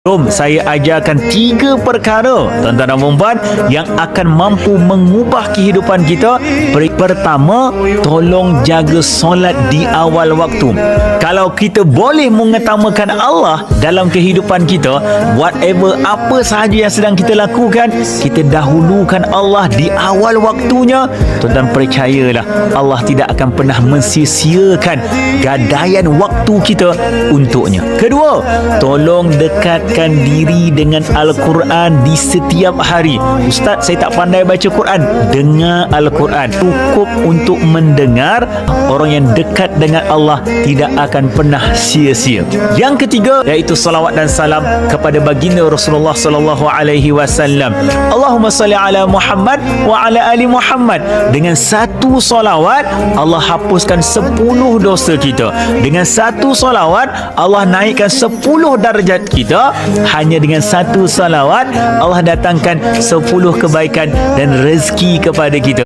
Jom saya ajarkan 3 perkara tuan-tuan dan puan yang akan mampu mengubah kehidupan kita. Pertama, tolong jaga solat di awal waktu. Kalau kita boleh mengutamakan Allah dalam kehidupan kita, whatever apa sahaja yang sedang kita lakukan, kita dahulukan Allah di awal waktunya. Tuan-tuan percayalah, Allah tidak akan pernah mensia-siakan gadaian waktu kita untuknya. Kedua, tolong dekatkan diri dengan Al-Quran di setiap hari. Ustaz, saya tak pandai baca Quran. Dengar Al-Quran. Cukup untuk mendengar. Orang yang dekat dengan Allah tidak akan pernah sia-sia. Yang ketiga, iaitu salawat dan salam kepada baginda Rasulullah sallallahu alaihi wasallam. Allahumma salli ala Muhammad wa ala ali Muhammad. Dengan satu salawat, Allah hapuskan 10 dosa kita. Dengan satu salawat, Allah naikkan 10 darjat kita. Hanya dengan satu salawat, Allah datangkan 10 kebaikan dan rezeki kepada kita.